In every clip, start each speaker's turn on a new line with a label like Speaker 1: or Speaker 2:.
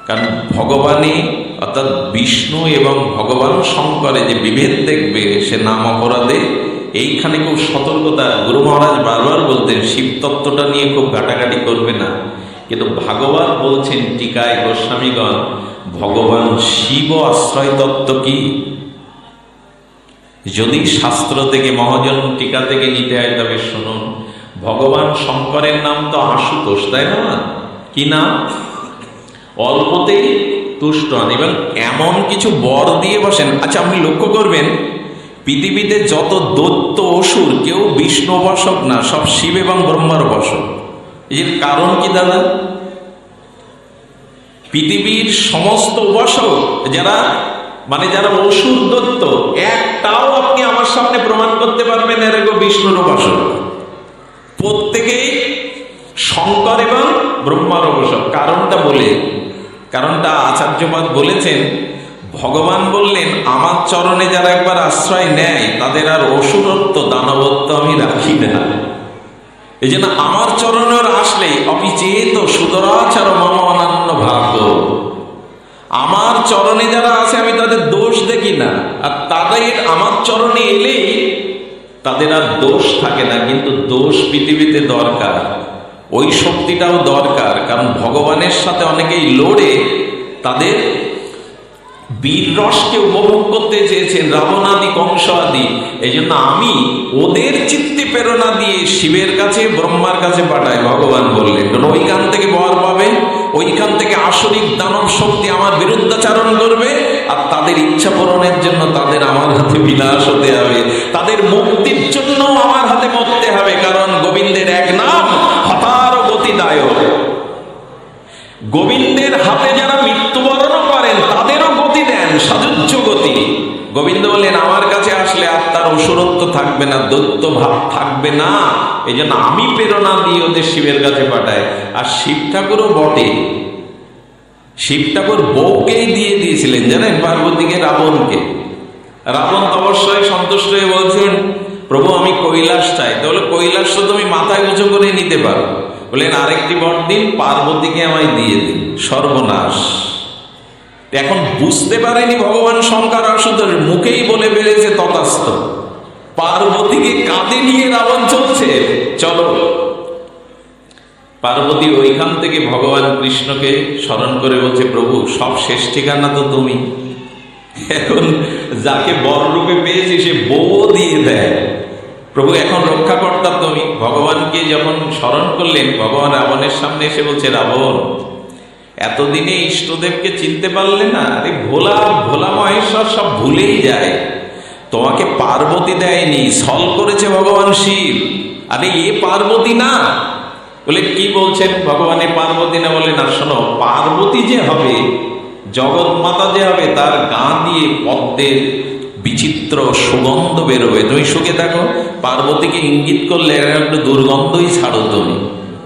Speaker 1: কারণ ভগবানই অর্থাৎ বিষ্ণু এবং ভগবান শঙ্করে যে বিভেদ দেখবে সে নাম অপরাধে, এইখানে খুব সতর্কতা। গুরু মহারাজ বারবার বলতেন শিব তত্ত্বটা নিয়ে খুব ঘাটাঘাটি করবে না, কিন্তু ভাগবত বলছেন টিকায় গোস্বামীগণ, ভগবান শিব আশ্রয় তত্ত্ব কি? যদি শাস্ত্র থেকে মহাজন টিকা থেকে নিতে হয় তবে শুনুন, ভগবান শঙ্করের নাম তো আশুতোষ, তাই না? কি নাম? অল্পতেই তুষ্ট হন এবং এমন কিছু বর দিয়ে বসেন। আচ্ছা, আপনি লক্ষ্য করবেন পৃথিবীতে যত দৈত্য অসুর কেউ বিষ্ণু উপাসক না, সব শিব এবং ব্রহ্মার উপাসক। এর কারণ কি দাদা? পৃথিবীর সমস্ত উপাসক যারা যারা অসুর দৈত্য, একটাও আপনি আমার সামনে প্রমাণ করতে পারবেন এর বিষ্ণুর উপাসক। প্রত্যেকেই শঙ্কর এবং ব্রহ্মার উপাসক। কারণটা আচার্যপাদ বলেছেন, ভগবান বললেন আমার চরণে যারা একবার আশ্রয় নেয় তাদের আর অসুরত্ব দানবত্ব আমি রাখি না। এই জন্য আমার চরণে আসলে অপিচেত সুদরাচার মম অনন্য ভাগ্য। আমার চরণে যারা আছে আমি তাদের দোষ দেখি না, আর তাদের আমার চরণে এলেই তাদের আর দোষ থাকে না। কিন্তু দোষ পৃথিবীতে দরকার, ওই শক্তিটাও দরকার, কারণ ভগবানের সাথে অনেকেই লড়ে তাদের বীর রসকে উপভোগ করতে চেয়েছেন, রাবণ আদি কংস আদি। এই জন্য আমি ওদের চিত্তে প্রেরণা দিয়ে শিবের কাছে ব্রহ্মার কাছে পাঠাই। ভগবান বললেন ওইখান থেকে বর পাবে, ওইখান থেকে আসরিক দানব শক্তি আমার বিরুদ্ধাচারণ করবে, আর তাদের ইচ্ছা পূরণের জন্য তাদের আমার হাতে বিনাশ হতে হবে, তাদের মুক্তির জন্য আমার হাতে মরতে হবে। কারণ গোবিন্দের এক নাম হতার গতিদায়ক। গোবিন্দের হাতে যারা মৃত্যুবরণ করেন তাদেরও গতি দেন, সাযুজ্য গতি। গোবিন্দ বললেন আমার কাছে আসলে আর তার অসুরত্ব থাকবে না, দৈত্য ভাব থাকবে না। এই জন্য আমি প্রেরণা দিয়ে ওদের শিবের কাছে পাঠাই। আর শিব ঠাকুরও বটে, শিব ঠাকুর বউকেই দিয়ে দিয়েছিলেন জানেন, পার্বতীকে রাবণকে। রাবণ অবশ্যই সন্তুষ্ট হয়ে বলছেন প্রভু আমি কৈলাস চাই। তাহলে কৈলাস তো তুমি মাথায় উঁচু করে নিতে পারো। বললেন আরেকটি বর দিন, পার্বতীকে আমায় দিয়ে দিন। সর্বনাশ! এখন বুঝতে পারেনি ভগবান শঙ্কর আশুতোষ, মুখেই বলে ফেলেছে তথাস্তু। পার্বতীকে কাঁধে নিয়ে রাবণ চলছে। চলো, পার্বতী ওইখান থেকে ভগবান কৃষ্ণকে স্মরণ করে বলছে প্রভু সব শেষ ঠিকানা তো তুমি। এখন যাকে বর রূপে পেয়েছি সে বউ দিয়ে দেয়। প্রভু এখন রক্ষাকর্তা তুমি। ভগবানকে যখন স্মরণ করলেন, ভগবান রাবণের সামনে এসে বলছে রাবণ এতদিনে ইষ্টদেবকে চিনতে পারলে না? আরে ভোলা ভোলা মহেশ্বর সব ভুলেই যায়। তোমাকে পার্বতী দেয়নি, ছল করেছে ভগবান শিব। আরে এ পার্বতী না। বলে কি বলছেন ভগবান এ পার্বতী না? বলে না, শোনো, পার্বতী যে হবে, জগৎ মাতা যে হবে, তার গা দিয়ে পদ্মের বিচিত্র সুগন্ধ বেরোবে। তুমি শুকে দেখো, পার্বতীকে ইঙ্গিত করলে একটু দুর্গন্ধই ছাড়ো, তুমি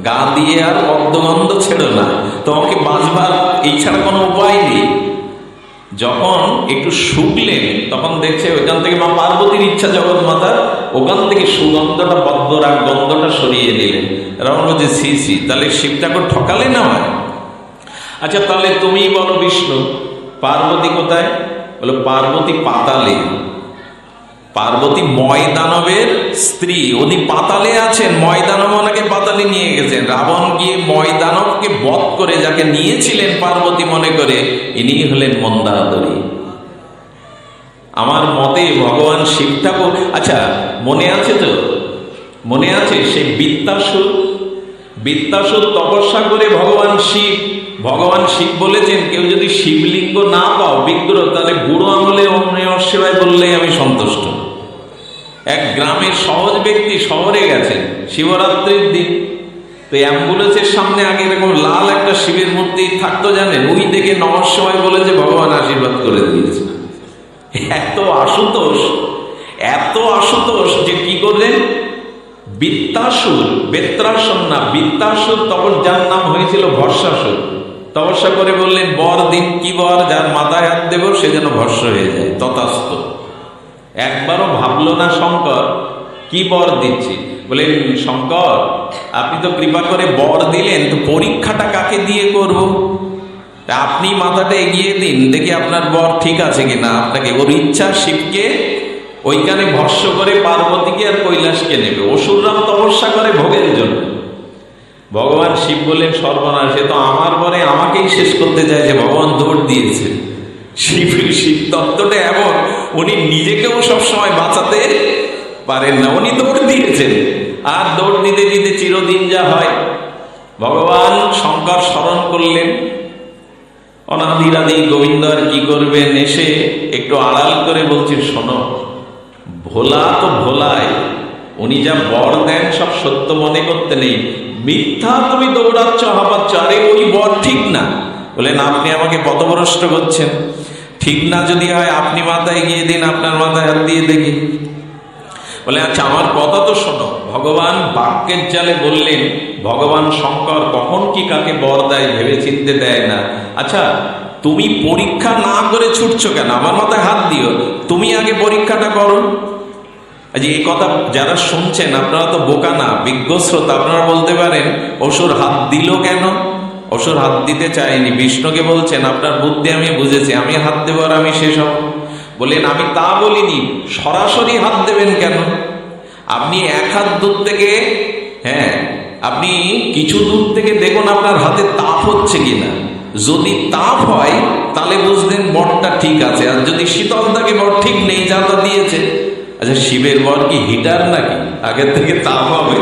Speaker 1: গা দিয়ে আর পদ্মগন্ধ ছেড়ো না, তোমাকে বাঁচবার এই ছাড়া কোনো উপায় নেই। যখন একটু শুকলেন তখন দেখছে ওইখান থেকে মা পার্বতীর ইচ্ছা জগৎ মাতার, ওখান থেকে সুগন্ধটা পদ্মরাগ গন্ধটা সরিয়ে দিলেন। রাবণ বলছে সি সি, তাহলে শিব ঠাকুর ঠকালে না হয়? আচ্ছা তাহলে তুমি বলো বিষ্ণু, পার্বতী কোথায়? বলে পার্বতী পাতালে। পার্বতী ময়দানবের স্ত্রী, উনি পাতালে আছেন। ময়দানব ওনাকে পাতালে নিয়ে গেছেন। রাবণ গিয়ে ময়দানবকে বধ করে যাকে নিয়েছিলেন পার্বতী মনে করে, ইনি হলেন মন্দাদরী। আমার মতে ভগবান শিব ঠাকুর, আচ্ছা মনে আছে তো? মনে আছে সেই বৃত্তাসুর তপস্যা করে ভগবান শিব বলেছেন কেউ যদি শিবলিঙ্গ না পাও বিগ্রহ, তাহলে বুড়ো আঙুলে ওম নমঃ শিবায় বললেই আমি সন্তুষ্ট। এক গ্রামের সহজ ব্যক্তি শহরে গেছেন শিবরাত্রির দিন, তো অ্যাম্বুলেন্সের সামনে আগে এরকম লাল একটা শিবের মূর্তি থাকতো জানেন, ওই দেখে নমঃ শিবায় বলেছে, ভগবান আশীর্বাদ করে দিয়েছে। এত আশুতোষ যে কি করলেন, বৃত্তাসুর, বেত্রাসুর না, বৃত্তাসুর তখন যার নাম হয়েছিল ভস্মাসুর, তপস্যা করে বললেন বর দিন। কি বর? যার মাথায় হাত দেব সে যেন ভস্ম হয়ে যায়। তথাস্তু। একবারও ভাবলো না শঙ্কর কি বর দিচ্ছি। বলেন শঙ্কর আপনি তো কৃপা করে বর দিলেন, তো পরীক্ষাটা কাকে দিয়ে করব? তা আপনি মাথাটা এগিয়ে দিন, দেখি আপনার বর ঠিক আছে কিনা। আপনাকে ওর ইচ্ছা শিবকে ওইখানে ভস্য করে পার্বতীকে আর কৈলাসকে নেবে। অসুররাম তপস্যা করে ভোগের জন্য। ভগবান শিব বললেন, সর্বনাশ, সে তো আমার পরে আমাকেই শেষ করতে চাইছে। ভগবান দৌড় দিয়েছে। শিব তত্ত্বটা এমন, উনি নিজেকেও সবসময় বাঁচাতে পারেন না, উনি দৌড় দিয়েছেন। আর দৌড় দিতে দিতে চিরদিন যা হয়, ভগবান শঙ্কর স্মরণ করলেন। অনাদিরাদি গোবিন্দ আর কি করবেন, এসে একটু আড়াল করে বলছেন, শোনো, ভোলা তো ভোলায়, উনি যা বর দেন সব সত্য মনে করতে নেই, মিথ্যা তুমি দৌড়াচ্ছ, হাঁপাচ্ছ। আরে ওই বর ঠিক না। বলেন, আপনি আমাকে পথভ্রষ্ট করছেন। ঠিক না যদি হয় আপনি মাথায় গিয়ে দিন, আপনার মাথায় হাত দিয়ে দেখি। বলে, আচ্ছা আমার কথা তো শোনো। ভগবান বাক্যের জালে বললেন, ভগবান শঙ্কর কখন কি কাকে বর দেয় ভেবে চিনতে দেয় না। আচ্ছা তুমি পরীক্ষা না করে ছুটছো কেন? আমার মাথায় হাত দিও, তুমি আগে পরীক্ষাটা করো। আজ এই কথা যারা শুনছেন, আপনারা তো বোকা না, বিজ্ঞ শ্রোতা, আপনারা বলতে পারেন অসুর হাত দিল কেন? অসুর হাত দিতে চায়নি। বিষ্ণুকে বলছেন, আপনার বুদ্ধি আমি বুঝেছি, আমি হাত দেবো আর আমি শেষ হব। বলেন, আমি তা বলিনি, সরাসরি হাত দেবেন কেন? আপনি এক হাত দূর থেকে, হ্যাঁ আপনি কিছু দূর থেকে দেখুন আপনার হাতে তাপ হচ্ছে কিনা। যদি তাপ হয় তাহলে বুঝলেন বরটা ঠিক আছে, আর যদি শীতল থাকে বর ঠিক নেই, যা তা দিয়েছে। আচ্ছা শিবের বর কি হিটার নাকি আগে থেকে তাপ হবে?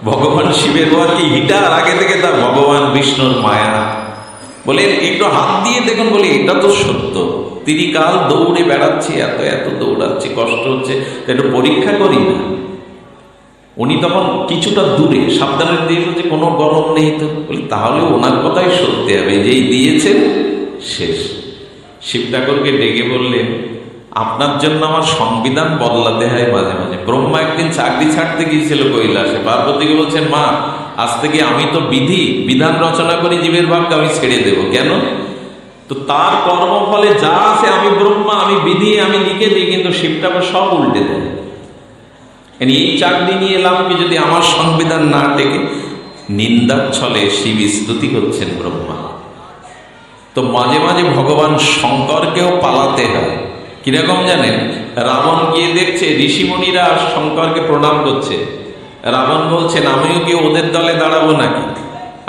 Speaker 1: ভগবান শিবের বর কি হিটার আগে থেকে তার? ভগবান বিষ্ণুর মায়া। বলেন একটু হাত দিয়ে দেখুন। বলে এটা তো সত্য, তিরিকাল দৌড়ে বেড়াচ্ছি, এত এত দৌড়াচ্ছি, কষ্ট হচ্ছে, একটু পরীক্ষা করি না। উনি তখন কিছুটা দূরে সাবধানে দিয়ে যে কোনো গরম নেই তো। বলি তাহলে ওনার কথাই সত্যি হবে, যেই দিয়েছেন শেষ। শিব ঠাকুরকে ডেকে বললেন, আপনার জন্য আমার সংবিধান বদলাতে হয় মাঝে মাঝে। ব্রহ্মা একদিন চাকরি ছাড়তে গিয়েছিল কৈলাসে, পার্বতীকে বলছেন, মা আজ থেকে আমি তো বিধান রচনা করি, জীবের ভাগকে আমি ছেড়ে দেব। কেন? তো তার কর্মফলে যা আছে, আমি ব্রহ্মা, আমি বিধি, আমি লিখে দিই, কিন্তু শিব ঠাকুর সব উল্টে দেয়। এই চাকরি নিয়ে লাভ কি যদি আমার সংবিধান না টেকে? নিন্দার ছলে শিব স্তুতি করছেন ব্রহ্মা। তো মাঝে মাঝে ভগবান শঙ্করকেও পালাতে হয়। কিরকম জানেন? রাবণ গিয়ে দেখছে ঋষিমুনিরা শঙ্করকে প্রণাম করছে। রাবণ বলছেন, আমিও কি ওদের দলে দাঁড়াবো নাকি?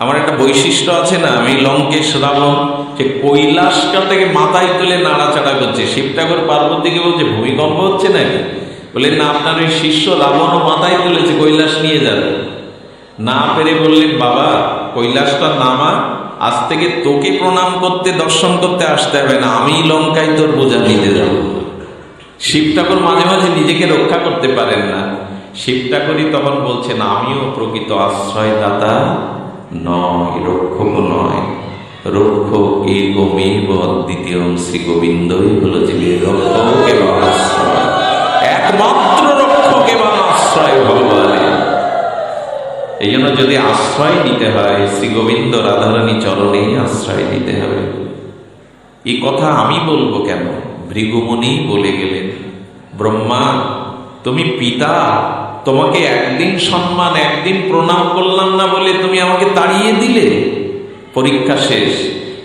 Speaker 1: আমার একটা বৈশিষ্ট্য আছে না, আমি লঙ্কেশ রাবণ, যে কৈলাসটা থেকে মাথায় তুলে নাড়াচাড়া করছে। শিব ঠাকুর পার্বতীকে বলছে, ভূমিকম্প হচ্ছে নাকি? বললেন না, আপনার ওই শিষ্য রাবণও মাথায় তুলেছে, কৈলাস নিয়ে যাবে। না পেরে বললেন, বাবা কৈলাসটা নামা, আজ থেকে তোকে প্রণাম করতে দর্শন করতে আসতে হবে না, আমি লঙ্কায় তোর বোঝা নিতে যাব। শিব ঠাকুর মাঝে মাঝে নিজেকে রক্ষা করতে পারেন না। শিব ঠাকুরই তখন বলছেন, আমিও প্রকৃত আশ্রয়দাতা নয়, রক্ষক নয়। রক্ষক একমেব অদ্বিতীয়ং শ্রী গোবিন্দই হলো জীবের রক্ষক এবং আশ্রয়। একমাত্র রক্ষক এবং আশ্রয় ভগবানের। এই জন্য যদি আশ্রয় নিতে হয়, শ্রী গোবিন্দ রাধারানী চরণেই আশ্রয় নিতে হবে। এই কথা আমি বলবো কেন? ভৃগুমুনি বলে গেলেন, ব্রহ্মা তুমি পিতা, তোমাকে একদিন সম্মান, একদিন প্রণাম করলাম না বলে তুমি আমাকে তাড়িয়ে দিলে। পরীক্ষা শেষ।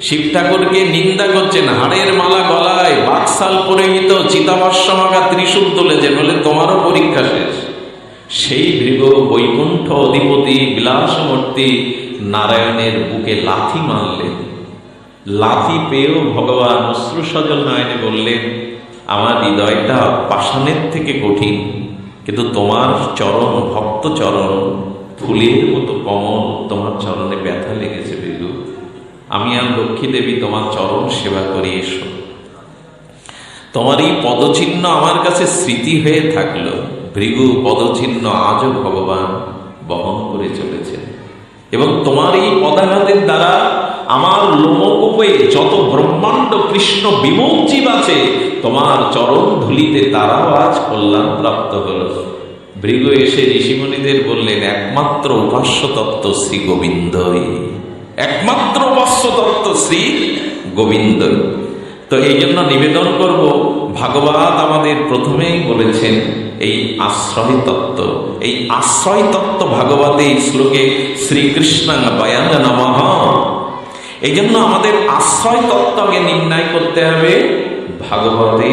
Speaker 1: শিব ঠাকুরকে নিন্দা করছেন, হাড়ের মালা গলায়, বাকশাল পরিহিত, চিতাভস্মমাখা ত্রিশূল তুলেছে, বলে তোমারও পরীক্ষা শেষ। সেই ভৃগু বৈকুণ্ঠ অধিপতি বিলাসমূর্তি নারায়ণের বুকে লাথি মারলেন। লাথি পেয়েও ভগবান অশ্রুসজল নয়নে বললেন, আমার হৃদয়টা পাষাণের থেকে কঠিন, কিন্তু তোমার চরণ, ভক্ত চরণ ফুলের মতো কমল, তোমার চরণে ব্যথা লেগেছে ভৃগু। আমি আর লক্ষ্মী দেবী তোমার চরণ সেবা করি, এসো। তোমার এই পদচিহ্ন আমার কাছে স্মৃতি হয়ে থাকলো। ভৃগু পদচিহ্ন আজও ভগবান বহন করে চলেছেন, এবং তোমার এই পদাঘাতের দ্বারা আমার লোমকূপে যত ব্রহ্মাণ্ড কৃষ্ণ বিমুখ জীব আছে, তোমার চরণ ধুলিতে তারাও আজ কল্যাণ প্রাপ্ত হল। ভৃগু এসে ঋষিমুনিদের বললেন, একমাত্র উপাস্য তত্ত্ব শ্রী গোবিন্দই, একমাত্র উপাস্য তত্ত্ব শ্রী গোবিন্দই। তো এই জন্য নিবেদন করব, ভাগবত আমাদের প্রথমেই বলেছেন এই আশ্রয় তত্ত্ব। এই আশ্রয় তত্ত্ব ভাগবতে এই শ্লোকে শ্রীকৃষ্ণ বয়ান নমঃ, এই জন্য আমাদের আশ্রয় তত্ত্বকে নির্ণয় করতে হবে ভাগবতে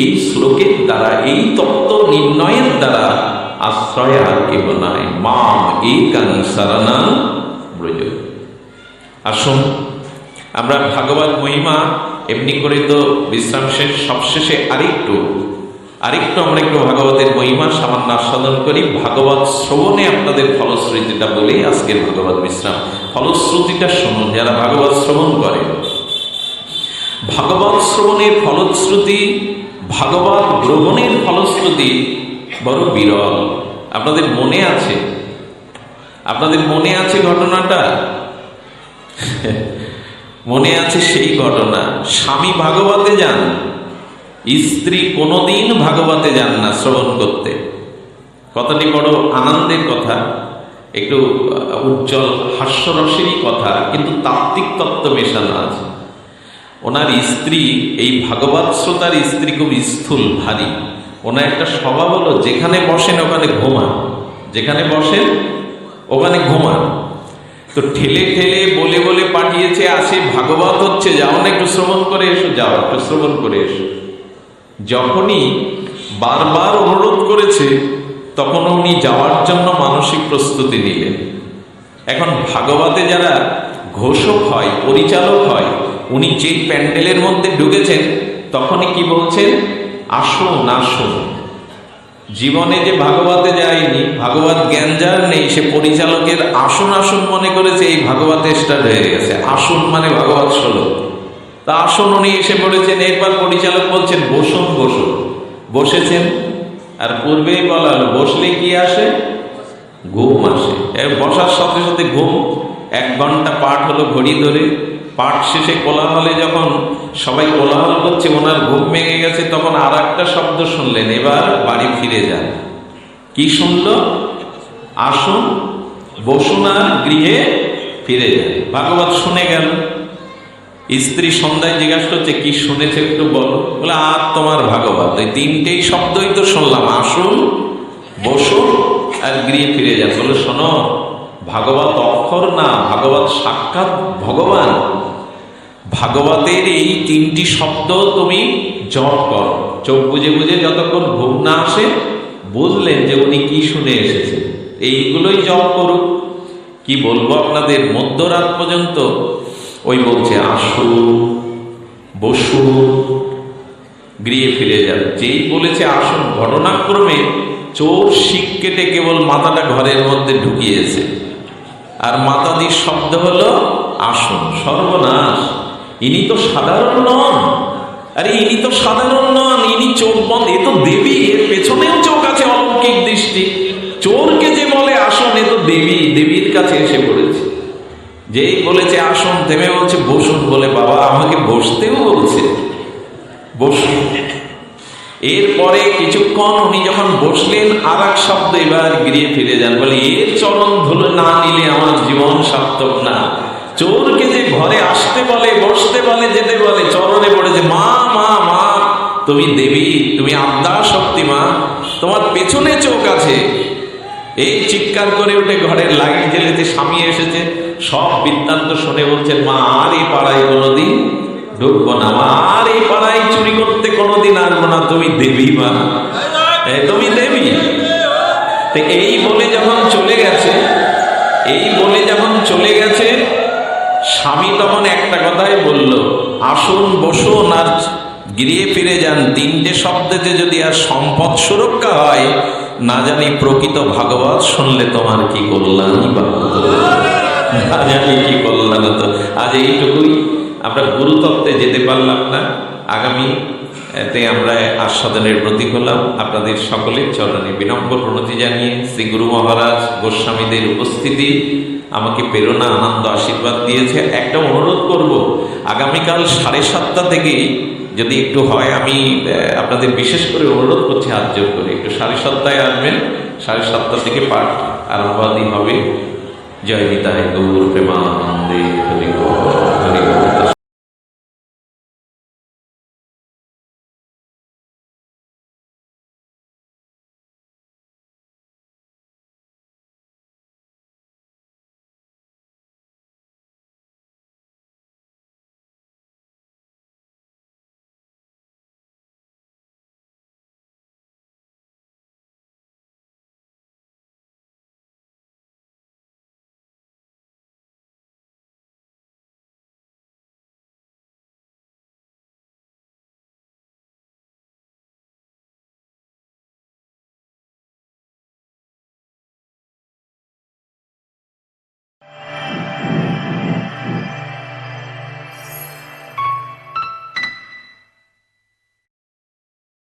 Speaker 1: এই শ্লোকের দ্বারা, এই তত্ত্ব নির্ণয়ের দ্বারা। আশ্রয় আর কেহ নাই, মাম একাং শরণং ব্রজ। আসুন আমরা ভাগবত মহিমা এমনি করে তো বিশ্রাম শেষ, সবশেষে আরেকটু আমরা একটু ভাগবতের মহিমা সামান্য আস্বাদন করি। ভাগবত শ্রবণে আপনাদের ফলশ্রুতিটা বলি আজকের ভাগবত বিশ্রাম। ফলশ্রুতিটা শুনুন যারা ভাগবত শ্রবণ করে। ভাগবত শ্রবণের ফলশ্রুতি, ভাগবত গ্রহণের ফলশ্রুতি বড় বিরল। আপনাদের মনে আছে ঘটনাটা? মনে আছে সেই ঘটনা। স্বামী ভাগবতে যান, স্ত্রী কোনোদিন ভাগবতে যান না শ্রবণ করতে। কথাটি বড় আনন্দের কথা, একটু উজ্জ্বল হাস্যরসেরই কথা, কিন্তু তাত্ত্বিক তত্ত্ব মেশানো আছে। ওনার স্ত্রী, এই ভাগবত শ্রোতার স্ত্রী খুব স্থূল ভারী। ওনার একটা স্বভাব হলো যেখানে বসেন ওখানে ঘুমান, যেখানে বসেন ওখানে ঘুমান। তো ঠেলে ঠেলে বলে বলে পাঠিয়েছে, আসে ভাগবত হচ্ছে, যাও না একটু শ্রবণ করে এসো, যাও একটু শ্রবণ করে এসো। যখনই বারবার অনুরোধ করেছে তখন উনি যাওয়ার জন্য মানসিক প্রস্তুতি নিলেন। এখন ভাগবতে যারা ঘোষক হয়, পরিচালক হয়, উনি যে প্যান্ডেলের মধ্যে ঢুকেছেন তখনই কি বলছেন? আসুন আসুন। জীবনে যে ভাগবতে যায়নি, ভাগবত জ্ঞান যার নেই, সে পরিচালকের আসুন আসুন মনে করেছে এই ভাগবতে স্টার্ট হয়ে গেছে। আসুন মানে ভাগবত শ্লোক। তা আসুন উনি এসে পড়েছেন। এরপর পরিচালক বলছেন বসুন বসুন, বসেছেন। আর পূর্বেই বলা হলো বসলে কি আসে? ঘুম আসে। বসার সাথে সাথে ঘুম। 1 ঘন্টা পাঠ হলো ঘড়ি ধরে। পাঠ শেষে কোলাহলে যখন সবাই কোলাহল করছে, ওনার ঘুম ভেঙে গেছে, তখন আর একটা শব্দ শুনলেন, এবার বাড়ি ফিরে যান। কি শুনল? আসুন বসুন আর গৃহে ফিরে যান। ভাগবত শুনে গেল। স্ত্রী সন্ধ্যায় জিজ্ঞাসা করছে কি শুনেছে একটু বলো। বলে আর তোমার ভাগবত, এই 3টেই শব্দই তো শুনলাম, আসুন বসুন আর গৃহে ফিরে যান। বলে শোনো, ভাগবত অক্ষর না, ভাগবত সাক্ষাৎ ভগবান। ভাগবতের এই 3টি শব্দ তুমি জপ করো, চোখ বুঝে বুঝে যতক্ষণ ঘুম না আসে। বুঝলেন যে উনি কি শুনে এসেছে, এইগুলোই জপ করুক। কি বলবো আপনাদের, মধ্যরাত পর্যন্ত ওই বলছে আসুন বসুন গৃহে ফিরে যান। যেই বলেছে আসুন, ঘটনাক্রমে চোর শিক কেটে কেবল মাথাটা ঘরের মধ্যে ঢুকিয়েছে, আর মাতাদির শব্দ হলো আসুন। সর্বনাশ, ইনি তো সাধারণ নন। আরে ইনি তো সাধারণ নন, ইনি চোখ বন্ধ। এ তো দেবী, এর পেছনেও চোখ আছে, অলৌকিক দৃষ্টি। চোরকে যে বলে আসুন, এ তো দেবী, দেবীর কাছে এসে পড়েছে। যেই বলেছে আসুন, থেমে বলছে বসুন। বলে বাবা আমাকে বসতেও বলছে, বসুন। এরপরে কিছুক্ষণ উনি যখন বসলেন, আর এক শব্দ, এবার গৃহে ফিরে যান। বলে এর চরণ ধুলো না নিলে আমার জীবন সার্থক না। চোরকে যে ঘরে আসতে বলে, বসতে বলে, যেতে বলে, চরণে পড়েছে মা মা মা, তুমি দেবী, তুমি আদ্যা শক্তি মা, তোমার পেছনে চোখ আছে। এই চিৎকার করে উঠে ঘরের লাইট জ্বেলেছে, স্বামী এসেছে, সব বৃত্তান্ত শুনে বলছেন মা আর এই পাড়ায় কোনোদিন ঢুকবো না, মা আর এই পাড়ায় চুরি করতে কোনোদিন আসবো না, তুমি দেবী মা, তুমি দেবী। তো এই বলে যখন চলে গেছে, স্বামী তখন একটা কথাই বলল, আসুন বসুন আর গৃহে ফিরে যান। 3টে শব্দতে যদি আর সম্পদ সুরক্ষা হয়, না জানি প্রকৃত ভাগবত শুনলে তোমার কি কল্যাণই বা না জানি কি কল্যাণ হতো। আজ এইটুকুই, আমরা গুরুতত্ত্বে যেতে পারলাম না। আগামী এতে আমরা আস্বাদনের প্রতীক হলাম। আপনাদের সকলের চরণে বিনম্র প্রণতি জানিয়ে শ্রী গুরু মহারাজ গোস্বামীদের উপস্থিতি আমাকে প্রেরণা, আনন্দ, আশীর্বাদ দিয়েছে। একটা অনুরোধ করব, আগামীকাল 7:30 থেকে যদি একটু হয়, আমি আপনাদের বিশেষ করে অনুরোধ করছি হাত জোর করে, একটু 7:30 আসবেন। 7:30 থেকে পাঠ আরম্ভাদি হবে। জয় নিতাই গৌর প্রেমানন্দে, হরি বল, হরি বল।